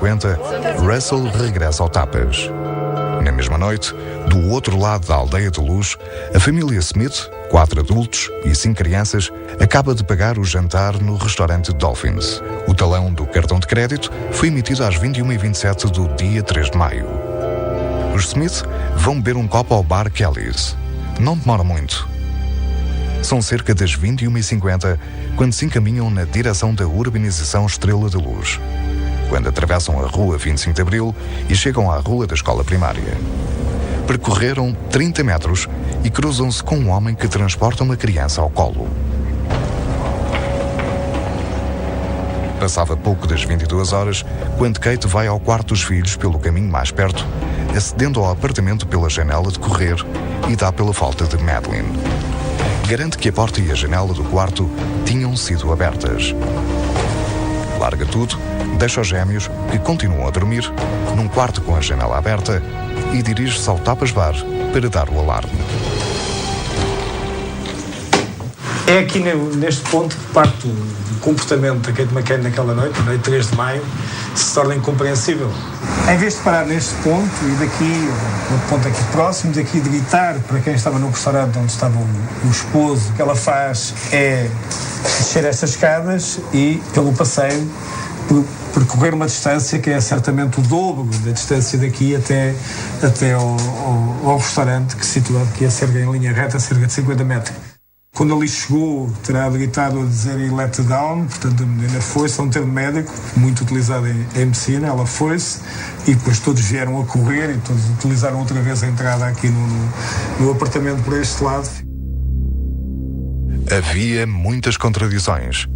21h50, Russell regressa ao Tapas. Na mesma noite, do outro lado da aldeia de Luz, a família Smith, 4 adultos e 5 crianças, acaba de pagar o jantar no restaurante Dolphins. O talão do cartão de crédito foi emitido às 21h27 do dia 3 de maio. Os Smith vão beber um copo ao bar Kelly's. Não demora muito. São cerca das 21h50 quando se encaminham na direção da urbanização Estrela de Luz. Quando atravessam a rua 25 de Abril e chegam à rua da escola primária. Percorreram 30 metros e cruzam-se com um homem que transporta uma criança ao colo. Passava pouco das 22 horas quando Kate vai ao quarto dos filhos pelo caminho mais perto, acedendo ao apartamento pela janela de correr e dá pela falta de Madeline. Garante que a porta e a janela do quarto tinham sido abertas. Larga tudo, deixa os gêmeos, que continuam a dormir, num quarto com a janela aberta e dirige-se ao Tapas Bar para dar o alarme. É aqui neste ponto que parte do comportamento da Kate McCann naquela noite, na noite 3 de maio, se torna incompreensível. Em vez de parar neste ponto e daqui, no ponto aqui próximo, daqui de gritar para quem estava no restaurante onde estava o esposo, o que ela faz é descer estas escadas e, pelo passeio, percorrer uma distância que é certamente o dobro da distância daqui até ao restaurante, que se situa aqui a cerca em linha reta, a cerca de 50 metros. Quando ali chegou, terá gritado a dizer let down, portanto a menina foi-se, é um termo médico, muito utilizado em medicina, ela foi-se, e depois todos vieram a correr e todos utilizaram outra vez a entrada aqui no apartamento por este lado. Havia muitas contradições.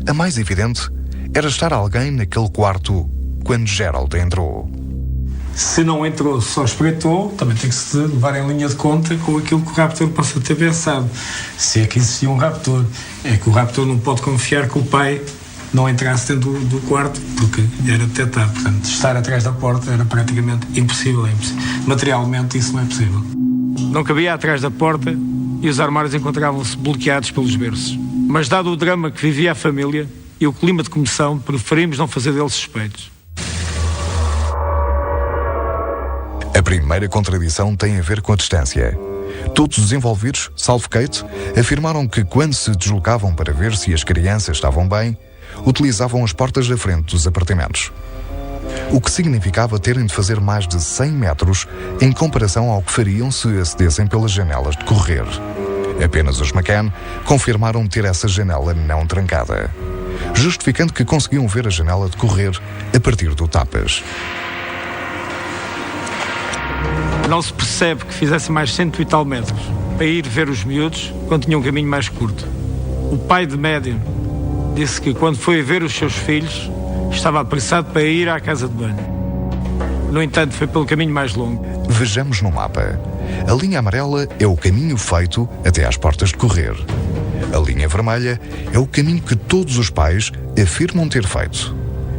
A mais evidente era estar alguém naquele quarto quando Gerald entrou. Se não entrou, só espreitou, também tem que se levar em linha de conta com aquilo que o raptor possa ter pensado. Se é que existia um raptor, é que o raptor não pode confiar que o pai não entrasse dentro do quarto, porque era detectado. Portanto, estar atrás da porta era praticamente impossível, Materialmente isso não é possível. Não cabia atrás da porta e os armários encontravam-se bloqueados pelos berços. Mas dado o drama que vivia a família e o clima de comoção, preferimos não fazer deles suspeitos. A primeira contradição tem a ver com a distância. Todos os envolvidos, salvo Kate, afirmaram que quando se deslocavam para ver se as crianças estavam bem, utilizavam as portas da frente dos apartamentos. O que significava terem de fazer mais de 100 metros em comparação ao que fariam se acedessem pelas janelas de correr. Apenas os McCann confirmaram ter essa janela não trancada, justificando que conseguiam ver a janela de correr a partir do Tapas. Não se percebe que fizesse mais 100 e tal metros para ir ver os miúdos quando tinha um caminho mais curto. O pai de Madeline disse que quando foi ver os seus filhos estava apressado para ir à casa de banho. No entanto, foi pelo caminho mais longo. Vejamos no mapa. A linha amarela é o caminho feito até às portas de correr. A linha vermelha é o caminho que todos os pais afirmam ter feito.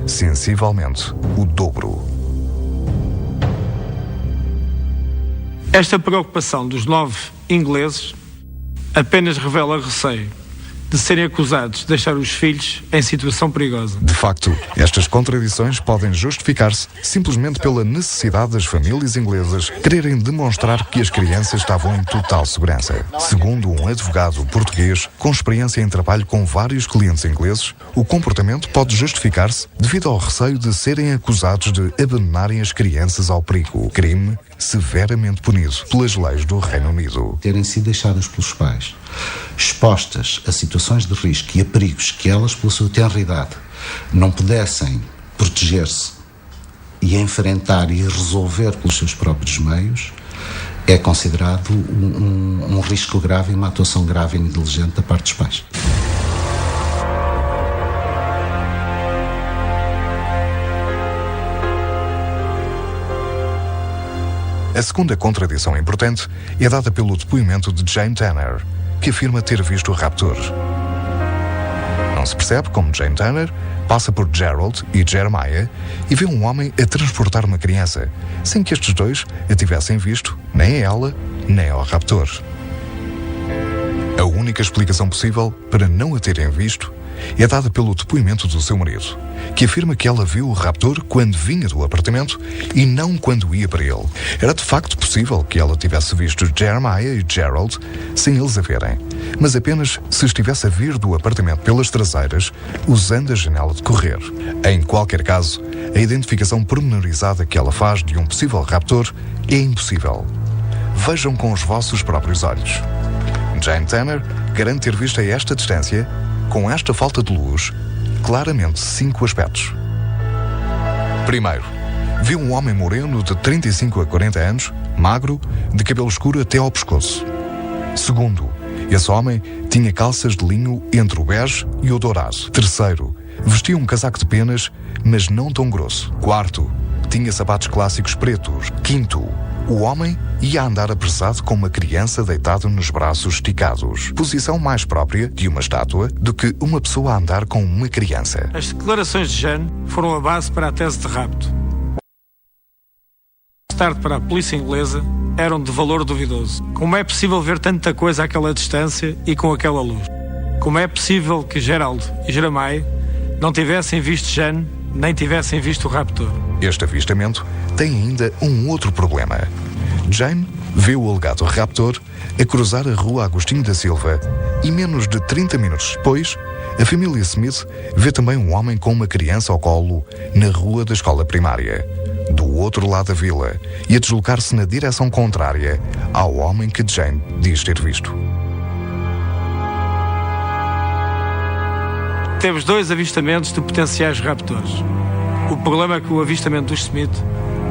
Sensivelmente o dobro. Esta preocupação dos 9 ingleses apenas revela receio de serem acusados de deixar os filhos em situação perigosa. De facto, estas contradições podem justificar-se simplesmente pela necessidade das famílias inglesas quererem demonstrar que as crianças estavam em total segurança. Segundo um advogado português com experiência em trabalho com vários clientes ingleses, o comportamento pode justificar-se devido ao receio de serem acusados de abandonarem as crianças ao perigo, crime severamente punido pelas leis do Reino Unido. Terem sido deixadas pelos pais, expostas a situações de risco e a perigos que elas, pela sua tenridade, não pudessem proteger-se e enfrentar e resolver pelos seus próprios meios, é considerado um risco grave e uma atuação grave e negligente da parte dos pais. A segunda contradição importante é dada pelo depoimento de Jane Tanner, que afirma ter visto o raptor. Não se percebe como Jane Tanner passa por Gerald e Jeremiah e vê um homem a transportar uma criança, sem que estes dois a tivessem visto, nem a ela, nem ao raptor. A única explicação possível para não a terem visto é dada pelo depoimento do seu marido, que afirma que ela viu o raptor quando vinha do apartamento e não quando ia para ele. Era de facto possível que ela tivesse visto Jeremiah e Gerald sem eles a verem, mas apenas se estivesse a vir do apartamento pelas traseiras, usando a janela de correr. Em qualquer caso, a identificação pormenorizada que ela faz de um possível raptor é impossível. Vejam com os vossos próprios olhos. Jane Tanner garante ter visto a esta distância, com esta falta de luz, claramente 5 aspectos. Primeiro, viu um homem moreno de 35 a 40 anos, magro, de cabelo escuro até ao pescoço. Segundo, esse homem tinha calças de linho entre o bege e o dourado. Terceiro, vestia um casaco de penas, mas não tão grosso. Quarto, tinha sapatos clássicos pretos. Quinto, o homem ia andar apressado com uma criança deitada nos braços esticados. Posição mais própria de uma estátua do que uma pessoa a andar com uma criança. As declarações de Jane foram a base para a tese de rapto. Mais tarde, para a polícia inglesa, eram de valor duvidoso. Como é possível ver tanta coisa àquela distância e com aquela luz? Como é possível que Gerald e Jeremiah não tivessem visto Jane, nem tivessem visto o raptor? Este avistamento tem ainda um outro problema. Jane vê o alegado raptor a cruzar a rua Agostinho da Silva e menos de 30 minutos depois, a família Smith vê também um homem com uma criança ao colo na rua da escola primária, do outro lado da vila, e a deslocar-se na direção contrária ao homem que Jane diz ter visto. Temos 2 avistamentos de potenciais raptores. O problema é que o avistamento do Smith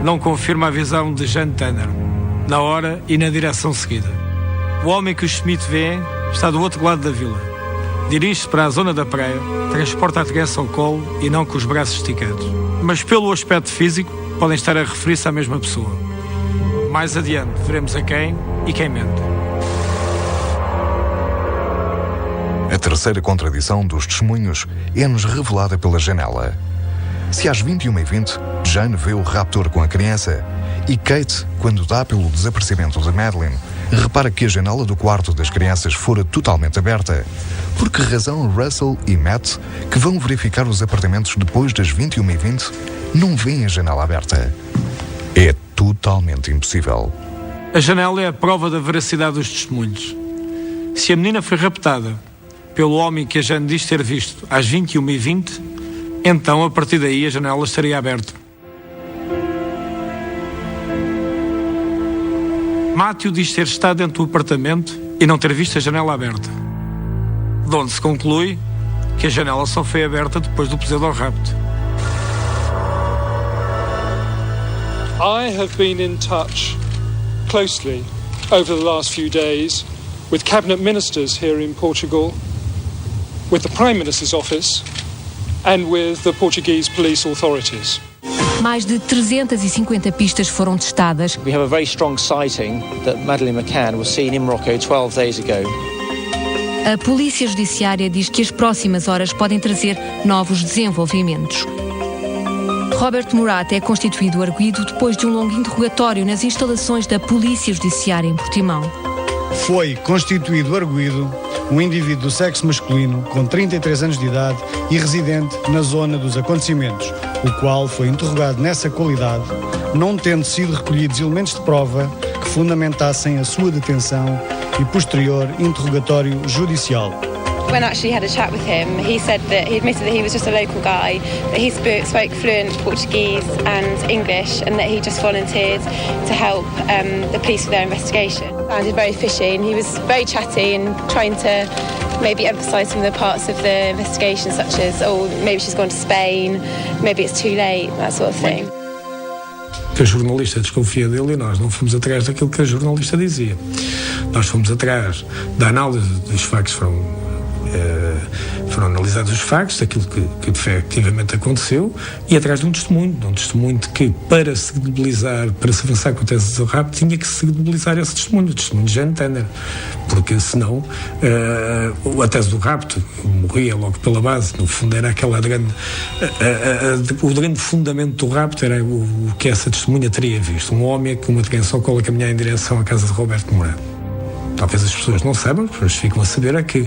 não confirma a visão de Jane Tanner, na hora e na direção seguida. O homem que o Smith vê está do outro lado da vila. Dirige-se para a zona da praia, transporta a criança ao colo e não com os braços esticados. Mas pelo aspecto físico, podem estar a referir-se à mesma pessoa. Mais adiante, veremos a quem e quem mente. A terceira contradição dos testemunhos é-nos revelada pela janela. Se às 21h20, Jane vê o raptor com a criança e Kate, quando dá pelo desaparecimento de Madeleine, repara que a janela do quarto das crianças fora totalmente aberta, por que razão Russell e Matt, que vão verificar os apartamentos depois das 21h20, não veem a janela aberta? É totalmente impossível. A janela é a prova da veracidade dos testemunhos. Se a menina foi raptada pelo homem que a Jane diz ter visto às 21h20, então a partir daí a janela estaria aberta. Matthew diz ter estado dentro do apartamento e não ter visto a janela aberta, de onde se conclui que a janela só foi aberta depois do pesadelo ao rapto. I have been in touch closely over the last few days with cabinet ministers here in Portugal, with the Prime Minister's office and with the Portuguese police authorities. Mais de 350 pistas foram testadas. We have a very strong sighting that Madeleine McCann was seen in Morocco 12 days ago. A Polícia Judiciária diz que as próximas horas podem trazer novos desenvolvimentos. Robert Murat é constituído arguido depois de um longo interrogatório nas instalações da Polícia Judiciária em Portimão. Foi constituído arguido um indivíduo do sexo masculino com 33 anos de idade e residente na zona dos acontecimentos, o qual foi interrogado nessa qualidade, não tendo sido recolhidos elementos de prova que fundamentassem a sua detenção e posterior interrogatório judicial. When I actually had a chat with him, he said that he admitted that he was just a local guy, that he spoke fluent Portuguese and English, and that he just volunteered to help the police with their investigation. I found it very fishy, and he was very chatty and trying to maybe emphasise some of the parts of the investigation, such as, oh, maybe she's gone to Spain, maybe it's too late, that sort of thing. Que a jornalista desconfia dele e nós não fomos atrás daquilo que a jornalista dizia. Nós fomos atrás da análise dos factos, foram analisados os factos daquilo que efetivamente aconteceu e atrás de um testemunho de que para se credibilizar, para se avançar com a tese do rapto, tinha que se credibilizar esse testemunho, o testemunho de Jane Tanner, porque senão a tese do rapto morria logo pela base. No fundo era aquela grande o grande fundamento do rapto era o que essa testemunha teria visto, um homem com uma criança ao colo a caminhar em direção à casa de Roberto Murat. Talvez as pessoas não saibam, mas ficam a saber é que